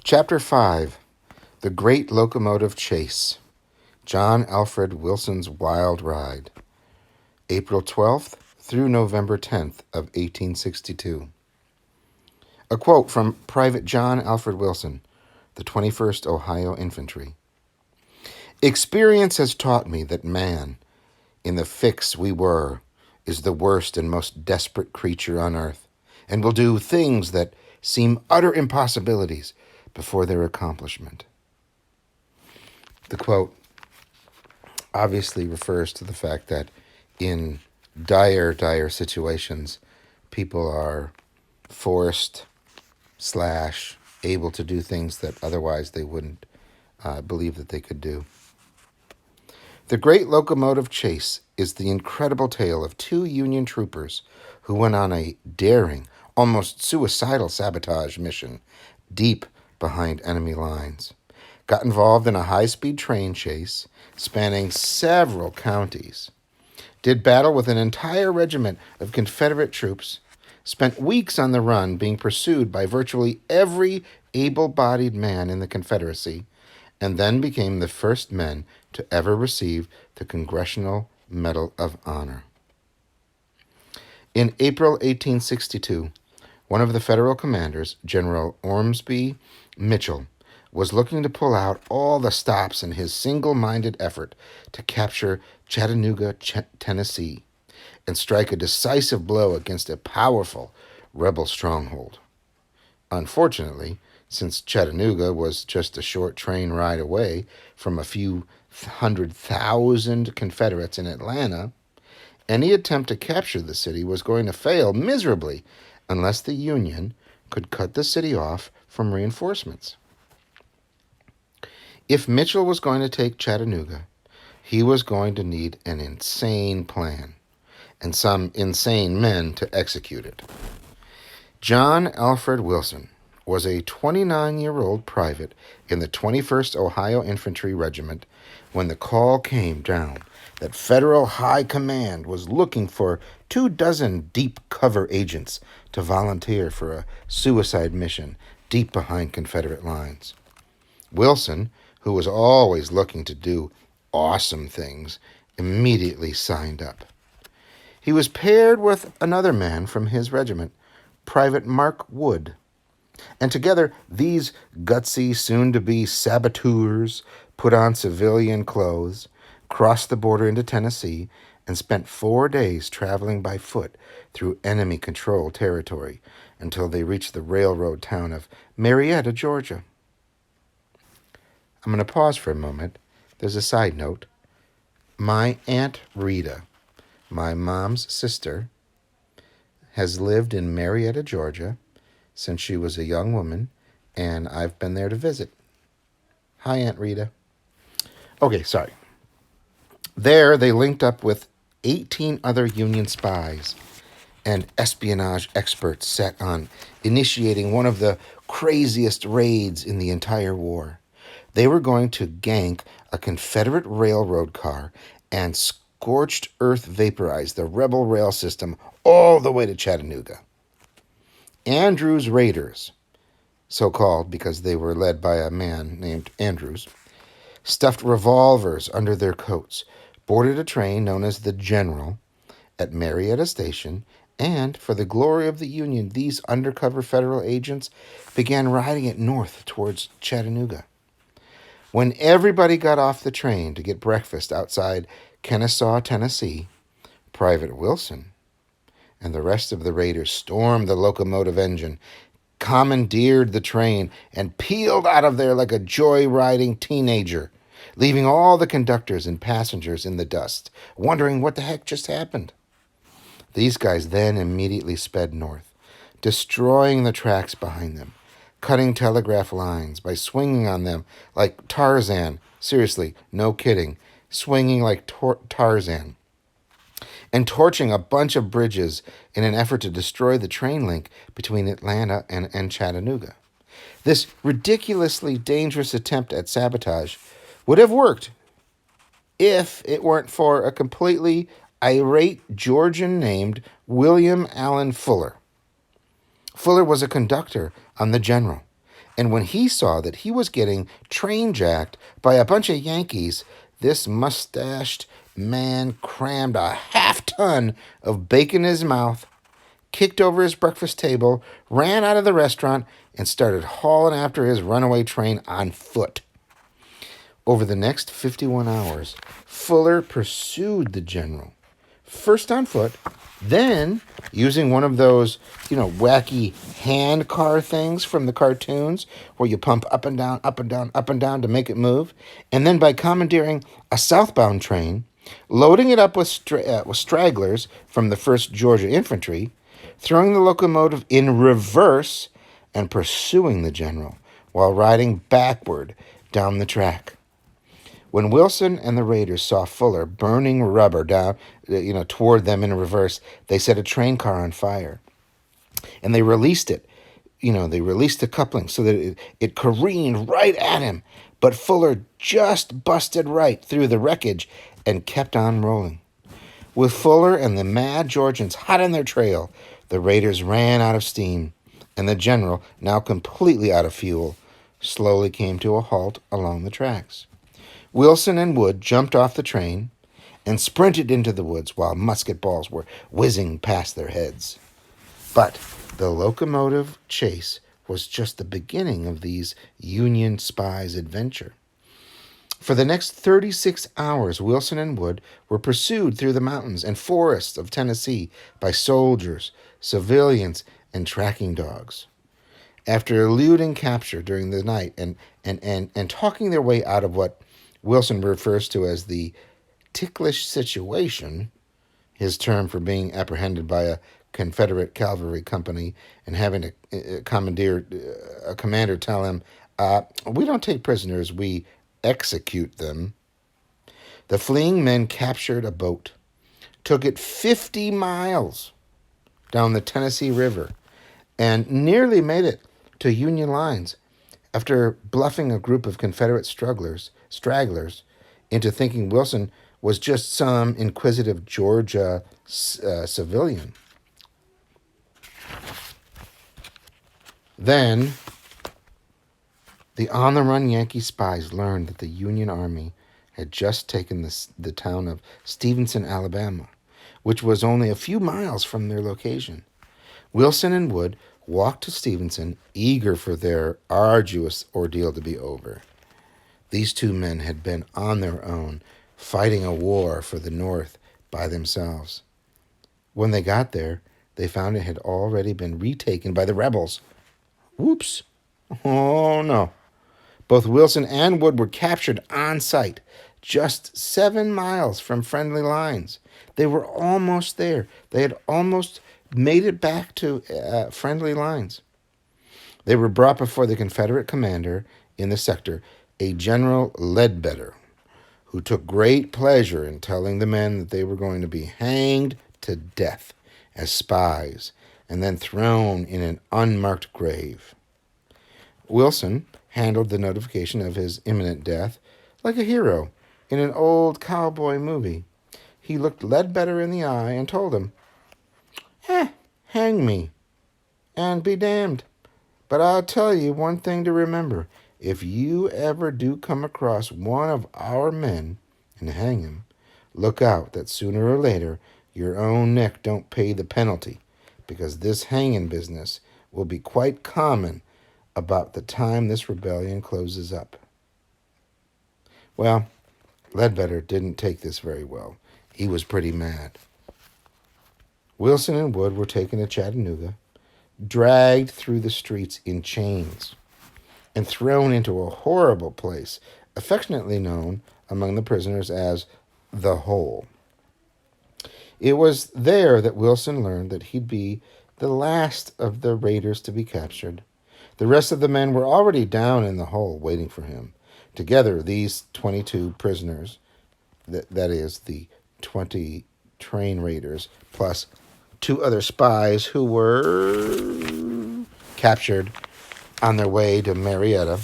Chapter 5, The Great Locomotive Chase, John Alfred Wilson's Wild Ride, April 12th through November 10th of 1862. A quote from Private John Alfred Wilson, the 21st Ohio Infantry. Experience has taught me that man, in the fix we were, is the worst and most desperate creature on earth, and will do things that seem utter impossibilities before their accomplishment. The quote obviously refers to the fact that in dire situations, people are forced / able to do things that otherwise they wouldn't believe that they could do. The Great Locomotive Chase is the incredible tale of two Union troopers who went on a daring, almost suicidal sabotage mission deep behind enemy lines, got involved in a high-speed train chase spanning several counties, did battle with an entire regiment of Confederate troops, spent weeks on the run being pursued by virtually every able-bodied man in the Confederacy, and then became the first men to ever receive the Congressional Medal of Honor. In April 1862, one of the Federal commanders, General Ormsby Mitchell, was looking to pull out all the stops in his single-minded effort to capture Chattanooga, Tennessee, and strike a decisive blow against a powerful rebel stronghold. Unfortunately, since Chattanooga was just a short train ride away from a few 100,000 Confederates in Atlanta, any attempt to capture the city was going to fail miserably unless the Union could cut the city off from reinforcements. If Mitchell was going to take Chattanooga, he was going to need an insane plan and some insane men to execute it. John Alfred Wilson was a 29-year-old private in the 21st Ohio Infantry Regiment when the call came down that Federal High Command was looking for 24 deep cover agents to volunteer for a suicide mission deep behind Confederate lines. Wilson, who was always looking to do awesome things, immediately signed up. He was paired with another man from his regiment, Private Mark Wood, and together these gutsy, soon-to-be saboteurs put on civilian clothes, crossed the border into Tennessee, and spent 4 days traveling by foot through enemy-controlled territory until they reached the railroad town of Marietta, Georgia. I'm going to pause for a moment. There's a side note. My Aunt Rita, my mom's sister, has lived in Marietta, Georgia since she was a young woman, and I've been there to visit. Hi, Aunt Rita. Okay, sorry. There, they linked up with 18 other Union spies and espionage experts set on initiating one of the craziest raids in the entire war. They were going to gank a Confederate railroad car and scorched earth vaporize the rebel rail system all the way to Chattanooga. Andrews Raiders, so called because they were led by a man named Andrews, stuffed revolvers under their coats, boarded a train known as the General at Marietta Station, and, for the glory of the Union, these undercover Federal agents began riding it north towards Chattanooga. When everybody got off the train to get breakfast outside Kennesaw, Tennessee, Private Wilson and the rest of the raiders stormed the locomotive engine, commandeered the train, and peeled out of there like a joy-riding teenager, leaving all the conductors and passengers in the dust, wondering what the heck just happened. These guys then immediately sped north, destroying the tracks behind them, cutting telegraph lines by swinging on them like Tarzan. Seriously, no kidding, swinging like Tarzan. And torching a bunch of bridges in an effort to destroy the train link between Atlanta and Chattanooga. This ridiculously dangerous attempt at sabotage would have worked if it weren't for a completely irate Georgian named William Allen Fuller. Fuller was a conductor on the General And when he saw that he was getting train jacked by a bunch of Yankees, this mustached man crammed a half-ton of bacon in his mouth, kicked over his breakfast table, ran out of the restaurant, and started hauling after his runaway train on foot. Over the next 51 hours, Fuller pursued the general, first on foot, then using one of those, wacky hand car things from the cartoons where you pump up and down, up and down, up and down to make it move, and then by commandeering a southbound train, loading it up with stragglers from the 1st Georgia Infantry, throwing the locomotive in reverse, and pursuing the general while riding backward down the track. When Wilson and the raiders saw Fuller burning rubber down, toward them in reverse, they set a train car on fire. And they released it. They released the coupling so that it careened right at him. But Fuller just busted right through the wreckage and kept on rolling. With Fuller and the mad Georgians hot on their trail, the raiders ran out of steam, and the general, now completely out of fuel, slowly came to a halt along the tracks. Wilson and Wood jumped off the train and sprinted into the woods while musket balls were whizzing past their heads. But the locomotive chase was just the beginning of these Union spies' adventure. For the next 36 hours, Wilson and Wood were pursued through the mountains and forests of Tennessee by soldiers, civilians, and tracking dogs. After eluding capture during the night and talking their way out of what Wilson refers to as the ticklish situation, his term for being apprehended by a Confederate cavalry company and having a commander tell him, we don't take prisoners, we execute them. The fleeing men captured a boat, took it 50 miles down the Tennessee River, and nearly made it to Union lines after bluffing a group of Confederate stragglers into thinking Wilson was just some inquisitive Georgia civilian. Then, the on-the-run Yankee spies learned that the Union Army had just taken the town of Stevenson, Alabama, which was only a few miles from their location. Wilson and Wood walked to Stevenson, eager for their arduous ordeal to be over. These two men had been on their own, fighting a war for the North by themselves. When they got there, they found it had already been retaken by the rebels. Whoops. Oh, no. Both Wilson and Wood were captured on sight, just 7 miles from friendly lines. They were almost there. They had almost made it back to friendly lines. They were brought before the Confederate commander in the sector, a General Ledbetter, who took great pleasure in telling the men that they were going to be hanged to death as spies and then thrown in an unmarked grave. Wilson handled the notification of his imminent death like a hero in an old cowboy movie. He looked Ledbetter in the eye and told him, hang me, and be damned. But I'll tell you one thing to remember. If you ever do come across one of our men and hang him, look out that sooner or later your own neck don't pay the penalty, because this hanging business will be quite common about the time this rebellion closes up. Well, Ledbetter didn't take this very well. He was pretty mad. Wilson and Wood were taken to Chattanooga, dragged through the streets in chains, and thrown into a horrible place, affectionately known among the prisoners as the Hole. It was there that Wilson learned that he'd be the last of the raiders to be captured. The rest of the men were already down in the hole waiting for him. Together, these 22 prisoners, that is, the 20 train raiders, plus 2 other spies who were captured on their way to Marietta,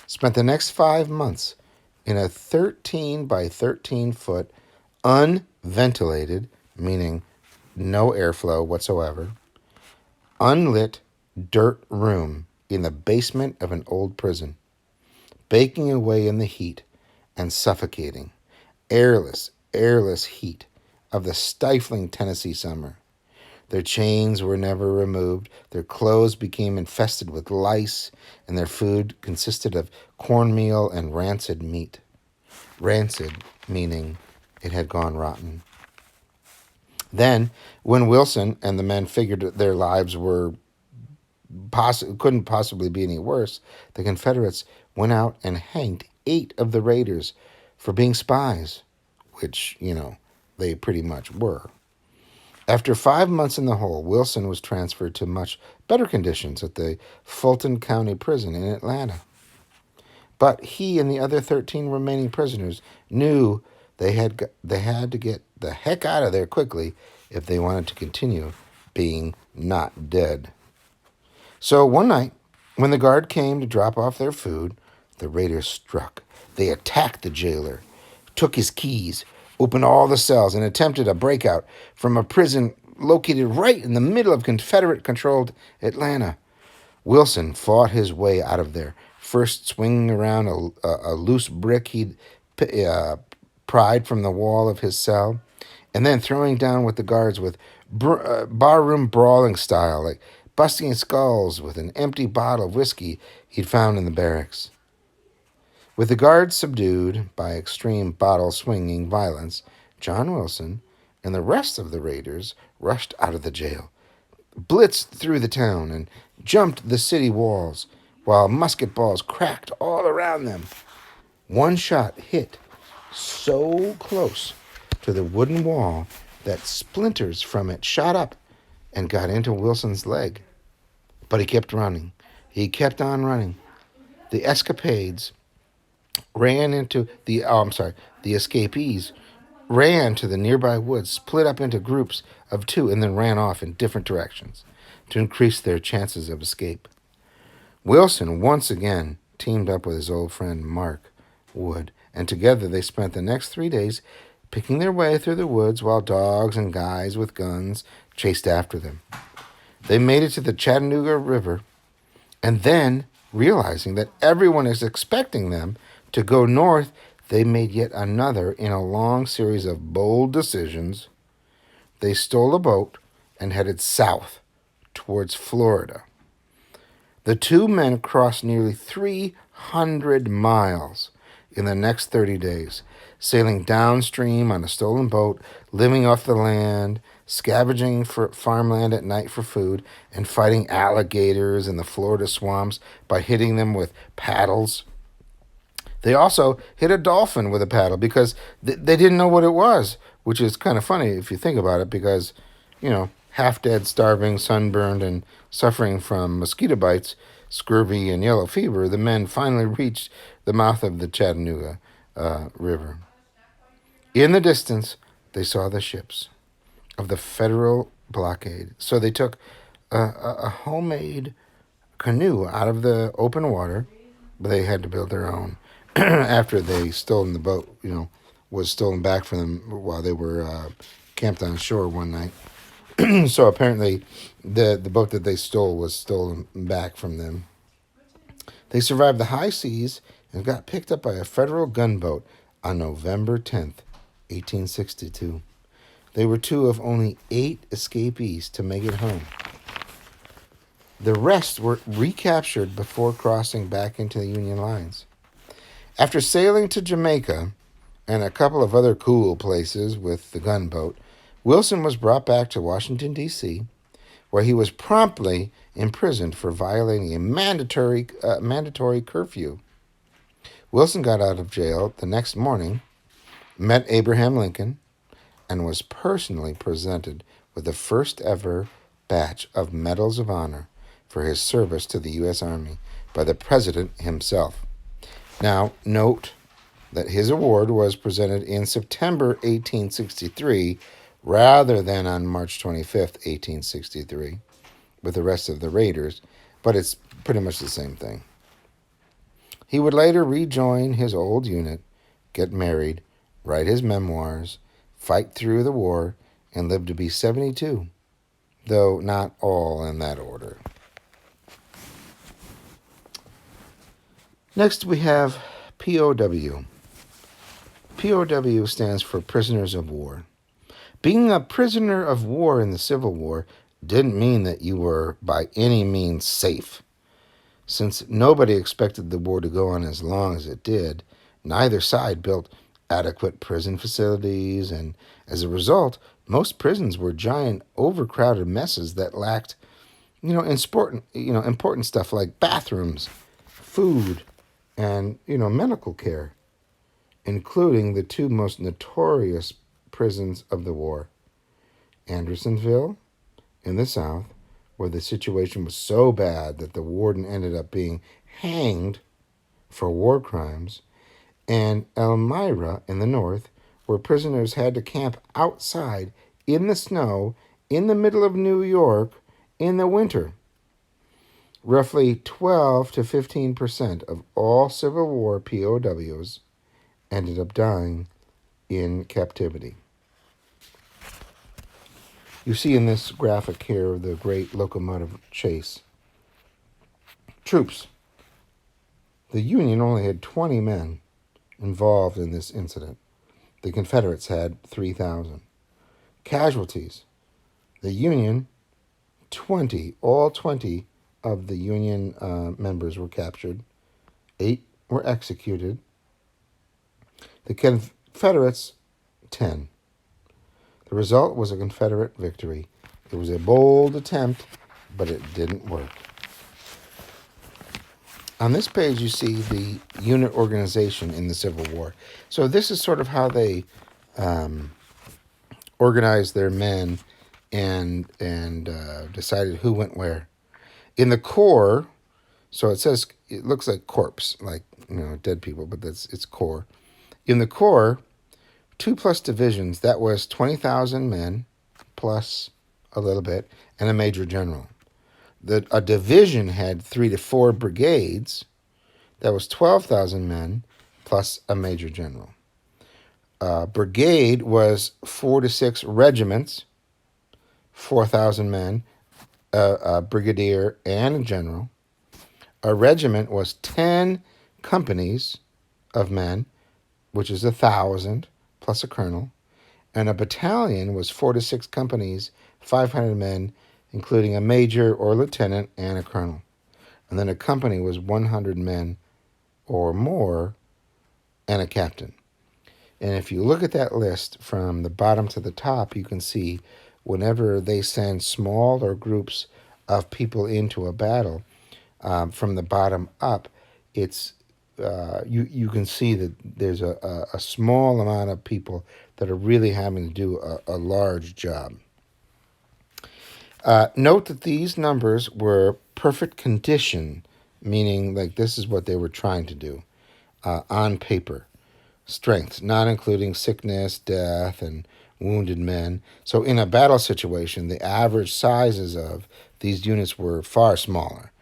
spent the next 5 months in a 13 by 13 foot unventilated, meaning no airflow whatsoever, unlit dirt room in the basement of an old prison, baking away in the heat and suffocating, airless heat of the stifling Tennessee summer. Their chains were never removed, their clothes became infested with lice, and their food consisted of cornmeal and rancid meat. Rancid meaning it had gone rotten. Then, when Wilson and the men figured their lives couldn't possibly be any worse, the Confederates went out and hanged 8 of the raiders for being spies, which, they pretty much were. After 5 months in the hole, Wilson was transferred to much better conditions at the Fulton County Prison in Atlanta. But he and the other 13 remaining prisoners knew they had to get the heck out of there quickly if they wanted to continue being not dead. So one night, when the guard came to drop off their food, the raiders struck. They attacked the jailer, took his keys, opened all the cells, and attempted a breakout from a prison located right in the middle of Confederate-controlled Atlanta. Wilson fought his way out of there, first swinging around a loose brick he'd pried from the wall of his cell, and then throwing down with the guards with barroom brawling style, like busting skulls with an empty bottle of whiskey he'd found in the barracks. With the guards subdued by extreme bottle-swinging violence, John Wilson and the rest of the raiders rushed out of the jail, blitzed through the town, and jumped the city walls, while musket balls cracked all around them. One shot hit so close to the wooden wall that splinters from it shot up and got into Wilson's leg. But he kept running. He kept on running. The escapades the escapees ran to the nearby woods, split up into groups of 2, and then ran off in different directions to increase their chances of escape. Wilson once again teamed up with his old friend Mark Wood, and together they spent the next 3 days picking their way through the woods while dogs and guys with guns chased after them. They made it to the Chattanooga River, and then, realizing that everyone is expecting them to go north, they made yet another in a long series of bold decisions. They stole a boat and headed south towards Florida. The 2 men crossed nearly 300 miles in the next 30 days, sailing downstream on a stolen boat, living off the land, scavenging for farmland at night for food, and fighting alligators in the Florida swamps by hitting them with paddles. They also hit a dolphin with a paddle because they didn't know what it was, which is kind of funny if you think about it because, half dead, starving, sunburned, and suffering from mosquito bites, scurvy, and yellow fever, the men finally reached the mouth of the Chattanooga River. In the distance, they saw the ships of the Federal blockade. So they took a homemade canoe out of the open water, but they had to build their own. After they stolen the boat, was stolen back from them while they were camped on shore one night. So apparently the boat that they stole was stolen back from them. They survived the high seas and got picked up by a Federal gunboat on November 10th, 1862. They were 2 of only 8 escapees to make it home. The rest were recaptured before crossing back into the Union lines. After sailing to Jamaica and a couple of other cool places with the gunboat, Wilson was brought back to Washington, D.C., where he was promptly imprisoned for violating a mandatory curfew. Wilson got out of jail the next morning, met Abraham Lincoln, and was personally presented with the first ever batch of Medals of Honor for his service to the U.S. Army by the President himself. Now, note that his award was presented in September 1863 rather than on March 25th, 1863, with the rest of the raiders, but it's pretty much the same thing. He would later rejoin his old unit, get married, write his memoirs, fight through the war, and live to be 72, though not all in that order. Next, we have POW. POW stands for Prisoners of War. Being a prisoner of war in the Civil War didn't mean that you were by any means safe. Since nobody expected the war to go on as long as it did, neither side built adequate prison facilities, and as a result, most prisons were giant, overcrowded messes that lacked, important stuff like bathrooms, food, and medical care, including the two most notorious prisons of the war, Andersonville in the South, where the situation was so bad that the warden ended up being hanged for war crimes, and Elmira in the North, where prisoners had to camp outside in the snow in the middle of New York in the winter. Roughly 12 to 15% of all Civil War POWs ended up dying in captivity. You see in this graphic here the great locomotive chase. Troops. The Union only had 20 men involved in this incident. The Confederates had 3,000. Casualties. The Union, all 20 of the Union members were captured. 8 were executed. The Confederates, 10. The result was a Confederate victory. It was a bold attempt, but it didn't work. On this page, you see the unit organization in the Civil War. So this is sort of how they organized their men and decided who went where. In the Corps, so it looks like corpse, like dead people, but it's Corps. In the Corps, 2+ divisions, that was 20,000 men plus a little bit, and a major general. A division had 3 to 4 brigades, that was 12,000 men plus a major general. Brigade was 4 to 6 regiments, 4,000 men, a brigadier and a general. A regiment was 10 companies of men, which is 1,000 plus a colonel, and a battalion was 4 to 6 companies, 500 men, including a major or lieutenant and a colonel. And then a company was 100 men or more and a captain. And if you look at that list from the bottom to the top, you can see whenever they send smaller groups of people into a battle, from the bottom up, it's you can see that there's a small amount of people that are really having to do a large job. Note that these numbers were perfect condition, meaning like this is what they were trying to do on paper. Strength, not including sickness, death, and wounded men. So in a battle situation, the average sizes of these units were far smaller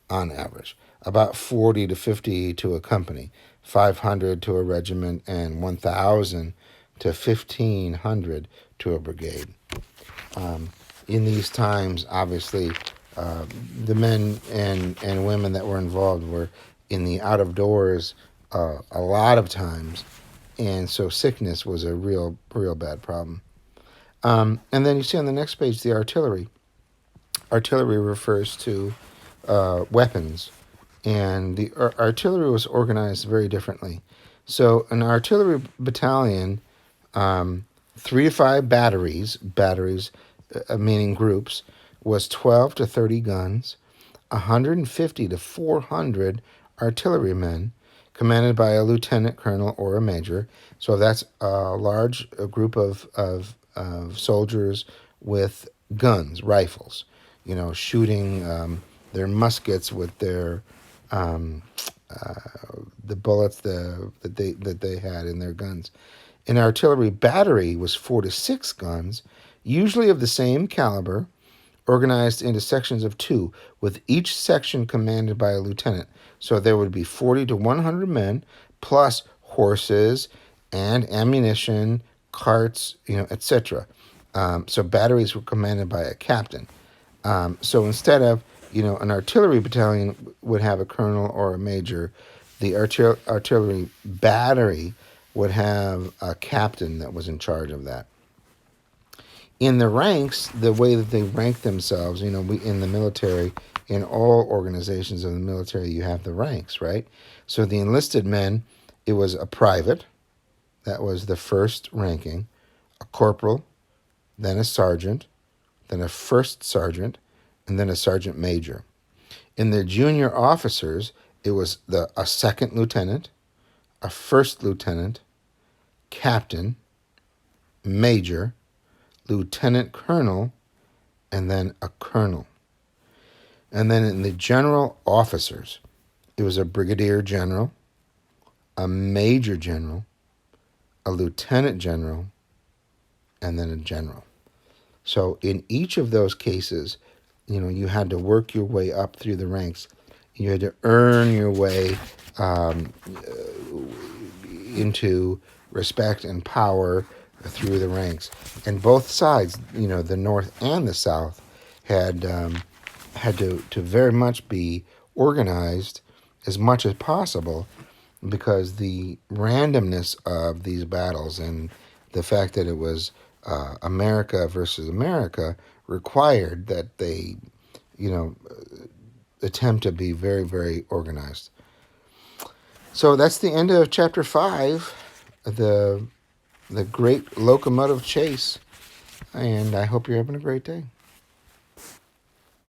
on average. About 40 to 50 to a company, 500 to a regiment, and 1,000 to 1,500 to a brigade. In these times, obviously, the men and women that were involved were in the out of doors a lot of times, and so sickness was a real bad problem. And then you see on the next page the artillery. Artillery refers to weapons, and the artillery was organized very differently. So an artillery battalion, 3 to 5 batteries meaning groups, was 12 to 30 guns, 150 to 400 artillerymen, commanded by a lieutenant colonel or a major. So that's a large group of soldiers with guns, rifles, shooting their muskets with their the bullets that they had in their guns. An artillery battery was 4 to 6 guns, usually of the same caliber, organized into sections of 2, with each section commanded by a lieutenant. So there would be 40 to 100 men, plus horses and ammunition, carts, etc. So batteries were commanded by a captain. So instead of, an artillery battalion would have a colonel or a major, The artillery battery would have a captain that was in charge of that. In the ranks, the way that they rank themselves, in the military, in all organizations of the military, you have the ranks, right? So the enlisted men, it was a private, that was the first ranking, a corporal, then a sergeant, then a first sergeant, and then a sergeant major. In the junior officers, it was a second lieutenant, a first lieutenant, captain, major, lieutenant colonel, and then a colonel. And then in the general officers, it was a brigadier general, a major general, a lieutenant general, and then a general. So in each of those cases, you had to work your way up through the ranks. You had to earn your way into respect and power through the ranks. And both sides, the North and the South, had to very much be organized as much as possible, because the randomness of these battles and the fact that it was America versus America required that they, attempt to be very, very organized. So that's the end of chapter 5, the great locomotive chase, and I hope you're having a great day.